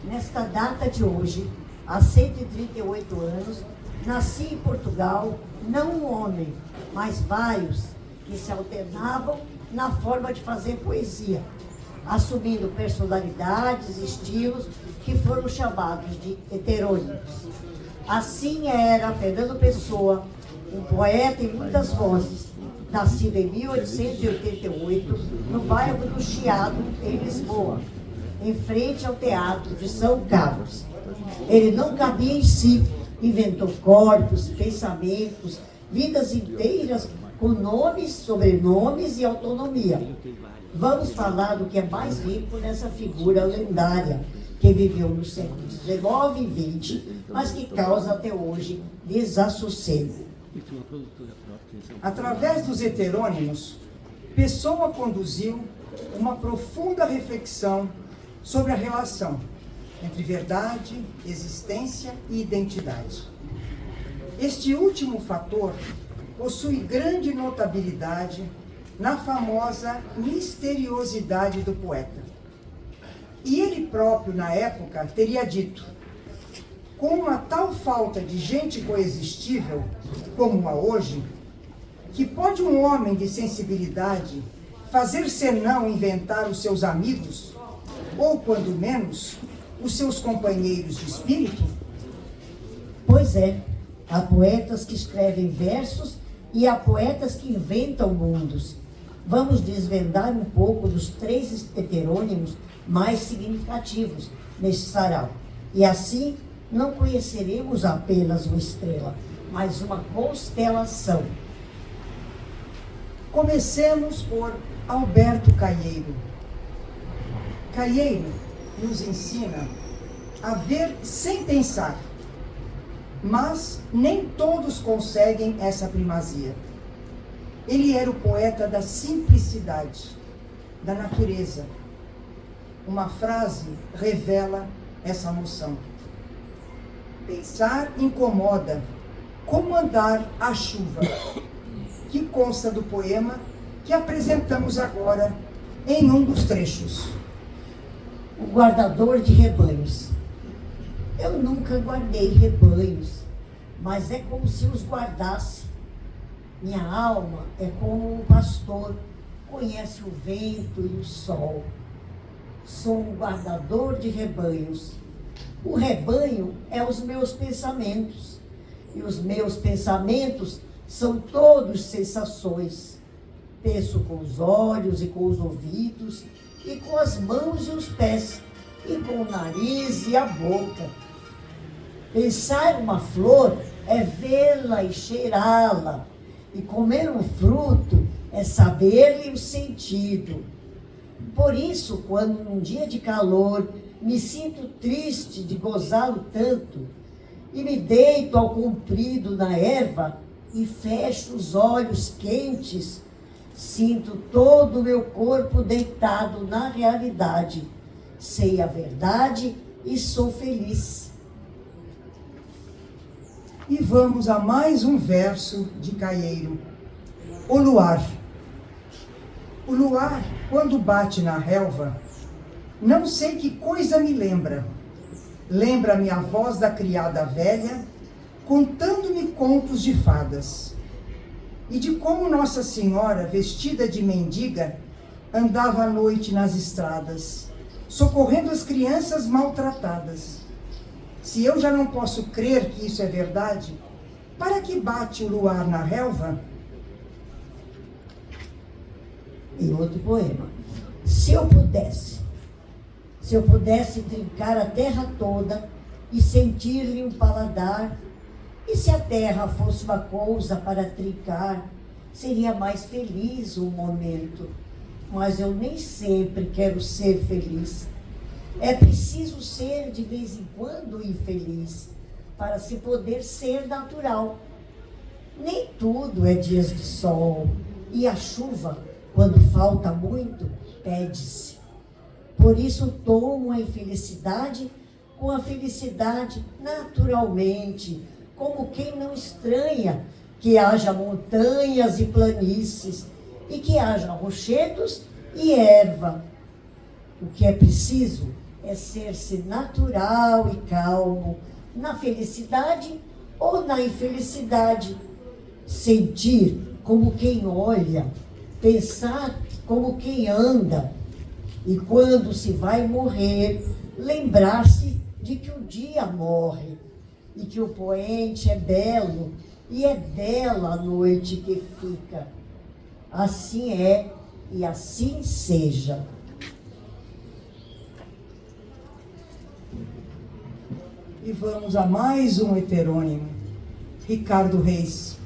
Nesta data de hoje, há 138 anos, nasci em Portugal, não um homem, mas vários que se alternavam na forma de fazer poesia, assumindo personalidades, estilos que foram chamados de heterônimos. Assim era Fernando Pessoa, um poeta em muitas vozes, nascido em 1888, no bairro do Chiado, em Lisboa, em frente ao Teatro de São Carlos. Ele não cabia em si, inventou corpos, pensamentos, vidas inteiras com nomes, sobrenomes e autonomia. Vamos falar do que é mais rico nessa figura lendária, que viveu nos séculos XIX e XX, mas que causa até hoje desassossego. Através dos heterônimos, Pessoa conduziu uma profunda reflexão sobre a relação entre verdade, existência e identidade. Este último fator possui grande notabilidade na famosa misteriosidade do poeta. E ele próprio, na época, teria dito: com uma tal falta de gente coexistível como a hoje, que pode um homem de sensibilidade fazer senão inventar os seus amigos, ou, quando menos, os seus companheiros de espírito? Pois é, há poetas que escrevem versos e há poetas que inventam mundos. Vamos desvendar um pouco dos 3 heterônimos mais significativos neste sarau. E assim, não conheceremos apenas uma estrela, mas uma constelação. Comecemos por Alberto Caeiro. Caeiro nos ensina a ver sem pensar, mas nem todos conseguem essa primazia. Ele era o poeta da simplicidade, da natureza. Uma frase revela essa noção. Pensar incomoda, como andar a chuva, que consta do poema que apresentamos agora em um dos trechos. O guardador de rebanhos. Eu nunca guardei rebanhos, mas é como se os guardasse. Minha alma é como um pastor, conhece o vento e o sol. Sou um guardador de rebanhos. O rebanho é os meus pensamentos, e os meus pensamentos são todos sensações. Penso com os olhos e com os ouvidos, e com as mãos e os pés, e com o nariz e a boca. Pensar uma flor é vê-la e cheirá-la, e comer um fruto é saber-lhe o sentido. Por isso, quando num dia de calor me sinto triste de gozá-lo tanto, e me deito ao comprido na erva e fecho os olhos quentes, sinto todo o meu corpo deitado na realidade. Sei a verdade e sou feliz. E vamos a mais um verso de Caeiro. O luar. O luar, quando bate na relva, não sei que coisa me lembra. Lembra-me a voz da criada velha, contando-me contos de fadas. E de como Nossa Senhora, vestida de mendiga, andava à noite nas estradas, socorrendo as crianças maltratadas. Se eu já não posso crer que isso é verdade, para que bate o luar na relva? E outro poema. Se eu pudesse trincar a terra toda e sentir-lhe um paladar, e se a terra fosse uma coisa para trincar, seria mais feliz o momento. Mas eu nem sempre quero ser feliz. É preciso ser de vez em quando infeliz, para se poder ser natural. Nem tudo é dias de sol, e a chuva, quando falta muito, pede-se. Por isso tomo a infelicidade com a felicidade naturalmente, como quem não estranha que haja montanhas e planícies, e que haja rochedos e erva. O que é preciso é ser-se natural e calmo, na felicidade ou na infelicidade. Sentir como quem olha, pensar como quem anda. E quando se vai morrer, lembrar-se de que o dia morre, e que o poente é belo, e é bela a noite que fica. Assim é, e assim seja. E vamos a mais um heterônimo, Ricardo Reis.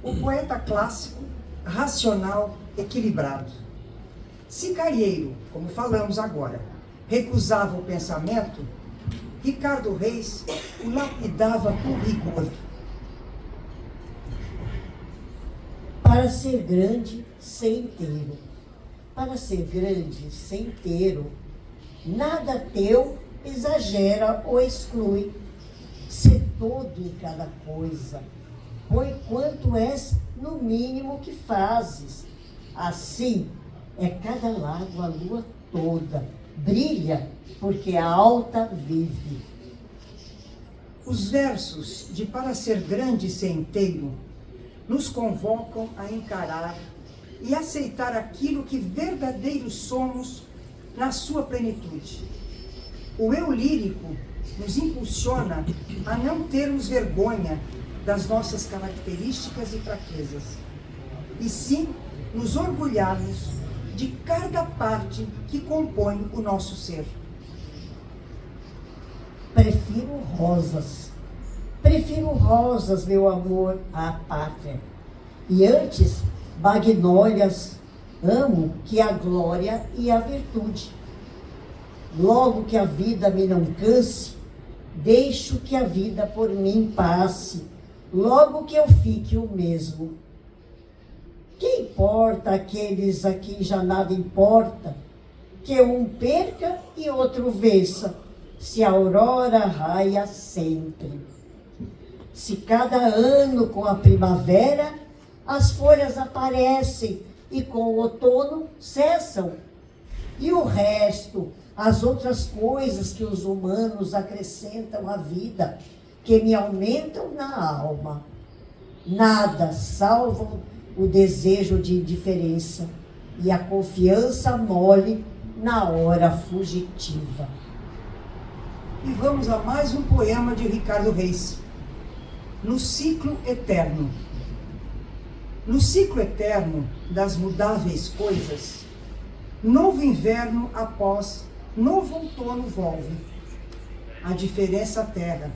O poeta clássico, racional, equilibrado. Se Carieiro, como falamos agora, recusava o pensamento, Ricardo Reis o lapidava com rigor. Para ser grande, ser inteiro. Para ser grande, ser inteiro. Nada teu exagera ou exclui. Ser todo em cada coisa. Põe quanto és no mínimo que fazes. Assim é cada lago a lua toda. Brilha porque a alta vive. Os versos de Para Ser Grande e Ser Inteiro nos convocam a encarar e aceitar aquilo que verdadeiros somos na sua plenitude. O eu lírico nos impulsiona a não termos vergonha das nossas características e fraquezas, e sim nos orgulharmos de cada parte que compõe o nosso ser. Prefiro rosas, meu amor, à pátria. E antes, magnólias, amo que a glória e a virtude. Logo que a vida me não canse, deixo que a vida por mim passe. Logo que eu fique o mesmo. Que importa aqueles a quem já nada importa, que um perca e outro vença, se a aurora raia sempre. Se cada ano com a primavera as folhas aparecem e com o outono cessam. E o resto, as outras coisas que os humanos acrescentam à vida, que me aumentam na alma, nada salvam o desejo de indiferença e a confiança mole na hora fugitiva. E vamos a mais um poema de Ricardo Reis. No ciclo eterno. No ciclo eterno das mudáveis coisas, novo inverno após novo outono volve. A diferença terra.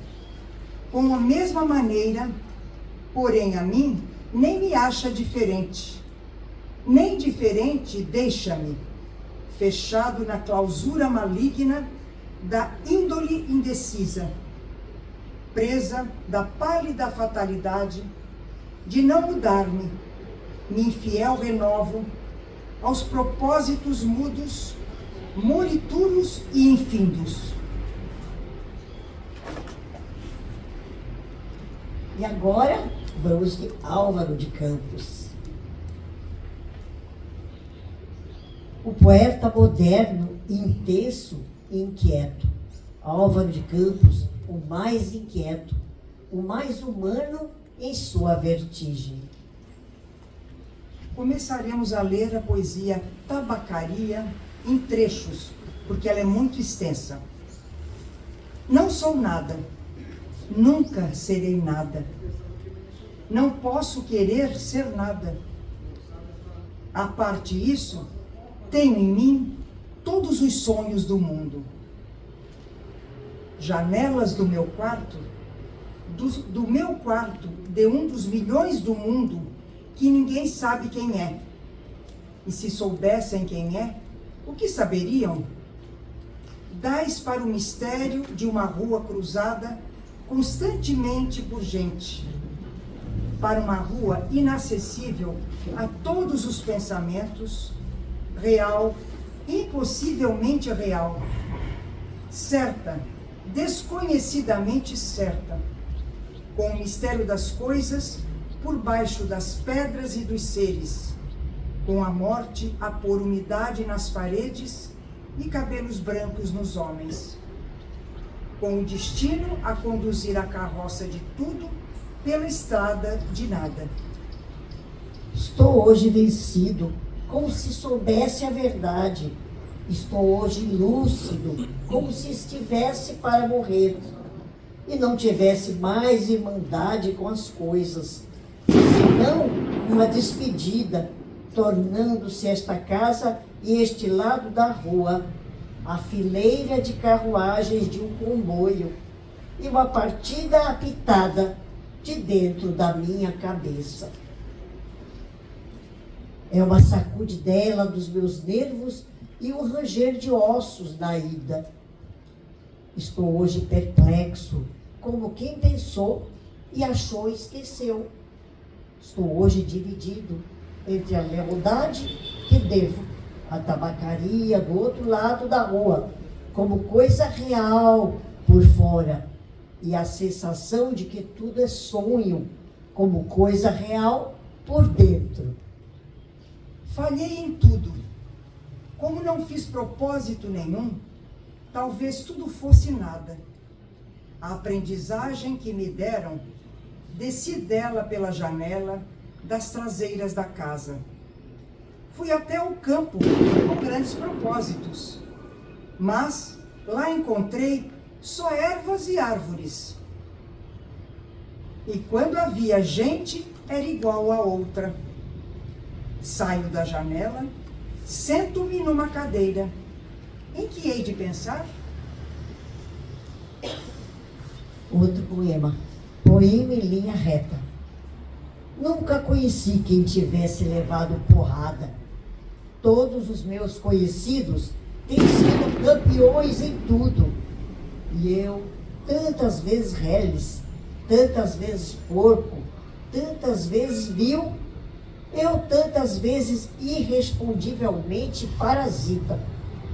Com a mesma maneira, porém a mim, nem me acha diferente. Nem diferente deixa-me, fechado na clausura maligna da índole indecisa, presa da pálida fatalidade de não mudar-me, me infiel renovo aos propósitos mudos, morituros e infindos. E agora, vamos de Álvaro de Campos. O poeta moderno, intenso e inquieto. Álvaro de Campos, o mais inquieto, o mais humano em sua vertigem. Começaremos a ler a poesia Tabacaria em trechos, porque ela é muito extensa. Não sou nada, nunca serei nada. Não posso querer ser nada. A parte isso, tenho em mim todos os sonhos do mundo. Janelas do meu quarto, do meu quarto, de um dos milhões do mundo, que ninguém sabe quem é. E se soubessem quem é, o que saberiam? Dais para o mistério de uma rua cruzada constantemente por gente, para uma rua inacessível a todos os pensamentos, real, impossivelmente real, certa, desconhecidamente certa, com o mistério das coisas por baixo das pedras e dos seres, com a morte a pôr umidade nas paredes e cabelos brancos nos homens, com o destino a conduzir a carroça de tudo pela estrada de nada. Estou hoje vencido, como se soubesse a verdade. Estou hoje lúcido, como se estivesse para morrer e não tivesse mais irmandade com as coisas, senão uma despedida, tornando-se esta casa e este lado da rua a fileira de carruagens de um comboio e uma partida apitada de dentro da minha cabeça. É uma sacudidela dos meus nervos e um ranger de ossos da ida. Estou hoje perplexo, como quem pensou e achou e esqueceu. Estou hoje dividido entre a lealdade que devo à tabacaria do outro lado da rua, como coisa real por fora, e a sensação de que tudo é sonho, como coisa real por dentro. Falhei em tudo. Como não fiz propósito nenhum, talvez tudo fosse nada. A aprendizagem que me deram, desci dela pela janela das traseiras da casa. Fui até o campo com grandes propósitos, mas lá encontrei só ervas e árvores. E quando havia gente, era igual a outra. Saio da janela, sento-me numa cadeira. Em que hei de pensar? Outro poema. Poema em linha reta. Nunca conheci quem tivesse levado porrada. Todos os meus conhecidos têm sido campeões em tudo. E eu, tantas vezes reles, tantas vezes porco, tantas vezes vil, eu tantas vezes irrespondivelmente parasita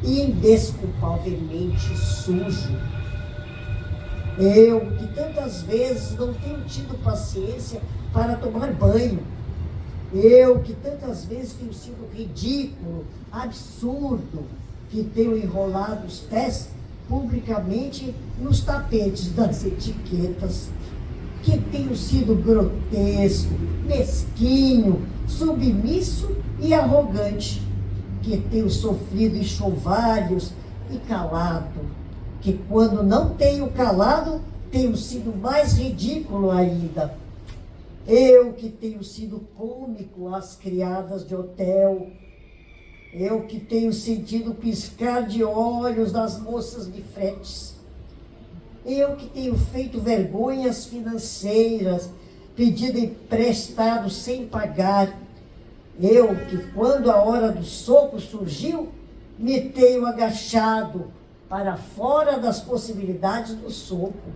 e indesculpavelmente sujo. Eu, que tantas vezes não tenho tido paciência para tomar banho. Eu, que tantas vezes tenho sido ridículo, absurdo, que tenho enrolado os pés publicamente nos tapetes das etiquetas, que tenho sido grotesco, mesquinho, submisso e arrogante, que tenho sofrido enxovalhos e calado, que quando não tenho calado, tenho sido mais ridículo ainda. Eu que tenho sido cômico às criadas de hotel, eu que tenho sentido piscar de olhos das moças de fretes, eu que tenho feito vergonhas financeiras, pedido emprestado sem pagar, eu que quando a hora do soco surgiu, me tenho agachado para fora das possibilidades do soco.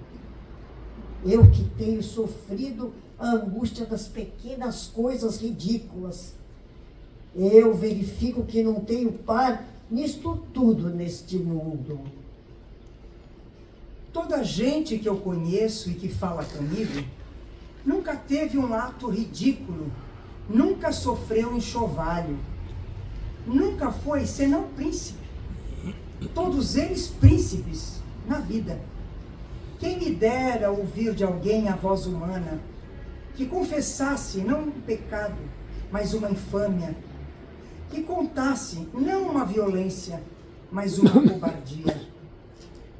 Eu que tenho sofrido a angústia das pequenas coisas ridículas. Eu verifico que não tenho par nisto tudo neste mundo. Toda gente que eu conheço e que fala comigo nunca teve um ato ridículo, nunca sofreu enxovalho, nunca foi senão príncipe. Todos eles príncipes na vida. Quem me dera ouvir de alguém a voz humana que confessasse não um pecado, mas uma infâmia, que contasse não uma violência, mas uma cobardia.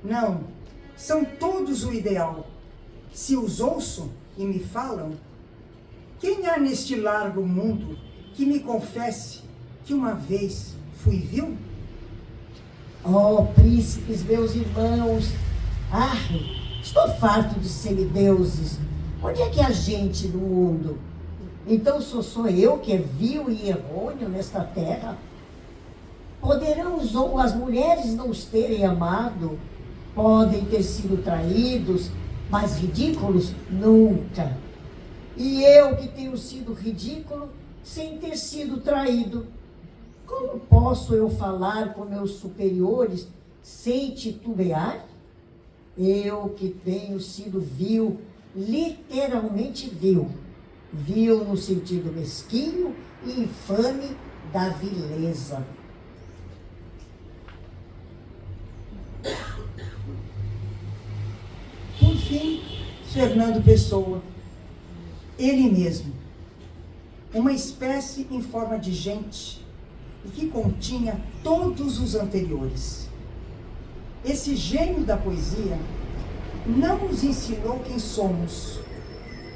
Não, são todos o ideal. Se os ouço e me falam, quem há neste largo mundo que me confesse que uma vez fui vil? Oh, príncipes, meus irmãos, estou farto de semideuses. Onde é que há gente no mundo? Então sou eu que é vil e errôneo nesta terra? Poderão as mulheres não os terem amado? Podem ter sido traídos, mas ridículos nunca. E eu que tenho sido ridículo sem ter sido traído. Como posso eu falar com meus superiores sem titubear? Eu que tenho sido vil, literalmente vil. Vil no sentido mesquinho e infame da vileza. fim, Fernando Pessoa, ele mesmo, uma espécie em forma de gente e que continha todos os anteriores. Esse gênio da poesia não nos ensinou quem somos,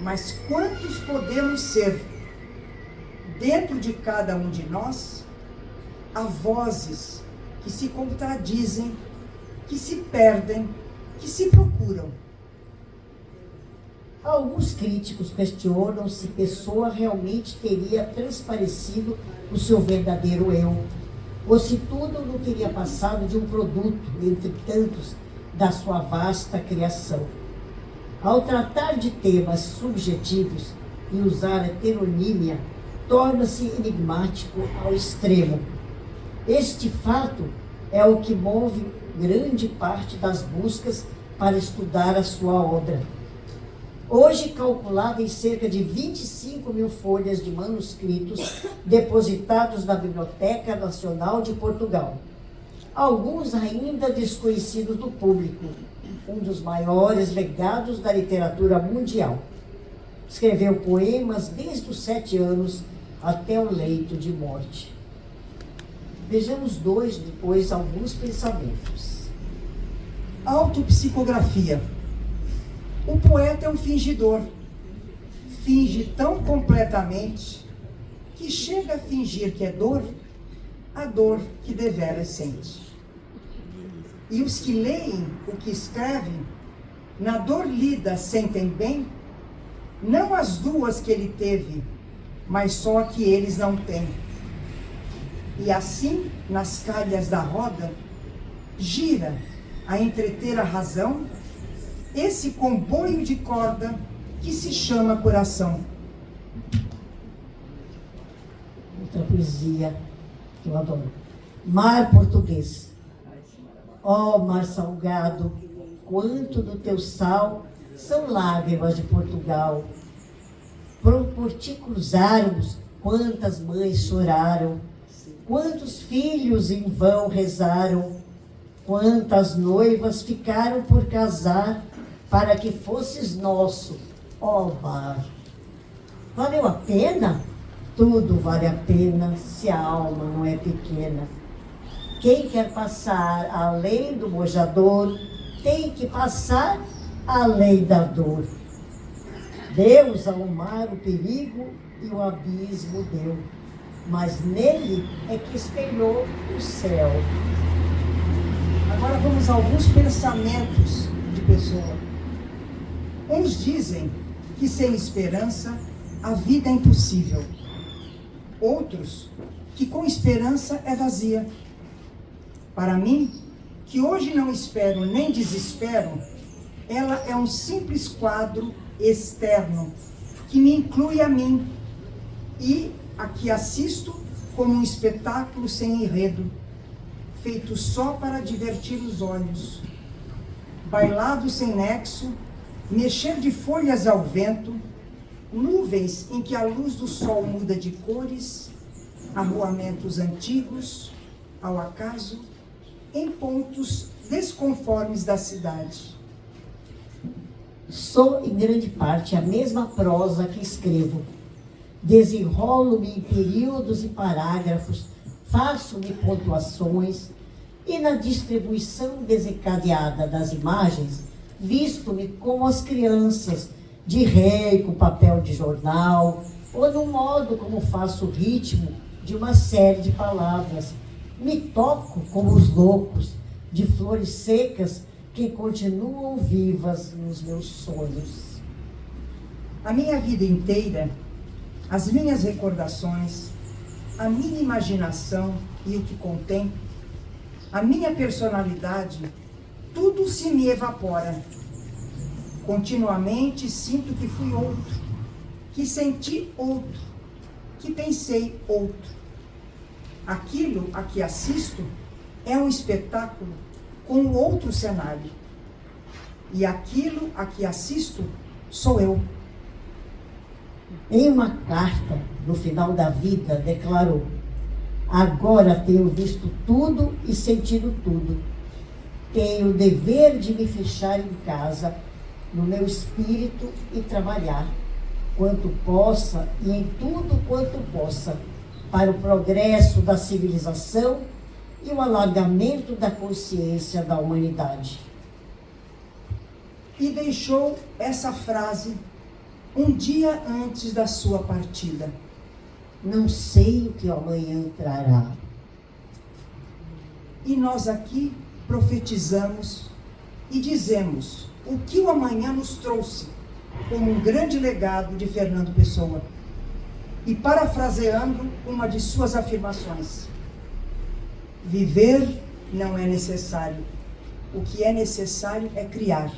mas quantos podemos ser. Dentro de cada um de nós, há vozes que se contradizem, que se perdem, que se procuram. Alguns críticos questionam se Pessoa realmente teria transparecido o seu verdadeiro eu, ou se tudo não teria passado de um produto, entre tantos, da sua vasta criação. Ao tratar de temas subjetivos e usar a heteronímia, torna-se enigmático ao extremo. Este fato é o que move grande parte das buscas para estudar a sua obra. Hoje calculada em cerca de 25 mil folhas de manuscritos depositados na Biblioteca Nacional de Portugal. Alguns ainda desconhecidos do público, um dos maiores legados da literatura mundial. Escreveu poemas desde os 7 anos até o leito de morte. Vejamos depois alguns pensamentos. Autopsicografia. O poeta é um fingidor. Finge tão completamente que chega a fingir que é dor, a dor que deveras sente. E os que leem o que escrevem, na dor lida sentem bem, não as duas que ele teve, mas só a que eles não têm. E assim, nas calhas da roda, gira a entreter a razão esse comboio de corda que se chama coração. Outra poesia que eu adoro. Mar português. Ó mar salgado, quanto do teu sal são lágrimas de Portugal. Por ti cruzarmos, quantas mães choraram, quantos filhos em vão rezaram, quantas noivas ficaram por casar, para que fosses nosso, ó mar. Valeu a pena? Tudo vale a pena se a alma não é pequena. Quem quer passar além do mojador, tem que passar além da dor. Deus ao mar o perigo e o abismo deu, mas nele é que espelhou o céu. Agora vamos a alguns pensamentos de Pessoa. Uns dizem que sem esperança a vida é impossível. Outros que com esperança é vazia. Para mim, que hoje não espero nem desespero, ela é um simples quadro externo que me inclui a mim e a que assisto como um espetáculo sem enredo, feito só para divertir os olhos. Bailado sem nexo, mexer de folhas ao vento, nuvens em que a luz do sol muda de cores, arruamentos antigos, ao acaso, em pontos desconformes da cidade. Sou, em grande parte, a mesma prosa que escrevo. Desenrolo-me em períodos e parágrafos, faço-me pontuações, e na distribuição desencadeada das imagens, visto-me como as crianças, de rei com papel de jornal, ou no modo como faço o ritmo de uma série de palavras. Me toco como os loucos, de flores secas que continuam vivas nos meus sonhos. A minha vida inteira, as minhas recordações, a minha imaginação e o que contém, a minha personalidade, tudo se me evapora. Continuamente sinto que fui outro, que senti outro, que pensei outro. Aquilo a que assisto é um espetáculo com outro cenário. E aquilo a que assisto sou eu. Em uma carta, no final da vida, declarou: agora tenho visto tudo e sentido tudo. Tenho o dever de me fechar em casa no meu espírito e trabalhar, quanto possa e em tudo quanto possa, para o progresso da civilização e o alargamento da consciência da humanidade. E deixou essa frase um dia antes da sua partida. Não sei o que amanhã trará. E nós aqui profetizamos e dizemos o que o amanhã nos trouxe como um grande legado de Fernando Pessoa. E parafraseando uma de suas afirmações: viver não é necessário, o que é necessário é criar.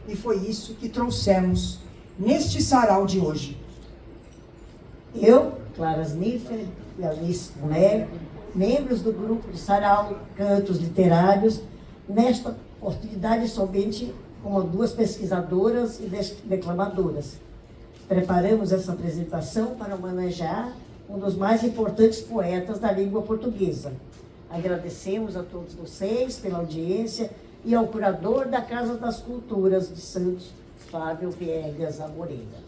E foi isso que trouxemos neste sarau de hoje. Eu, Clara Sniffer e Alice Tomé, membros do grupo de sarau Cantos Literários, nesta oportunidade somente como duas pesquisadoras e declamadoras. Preparamos essa apresentação para homenagear um dos mais importantes poetas da língua portuguesa. Agradecemos a todos vocês pela audiência e ao curador da Casa das Culturas de Santos, Flávio Viegas Amoreira.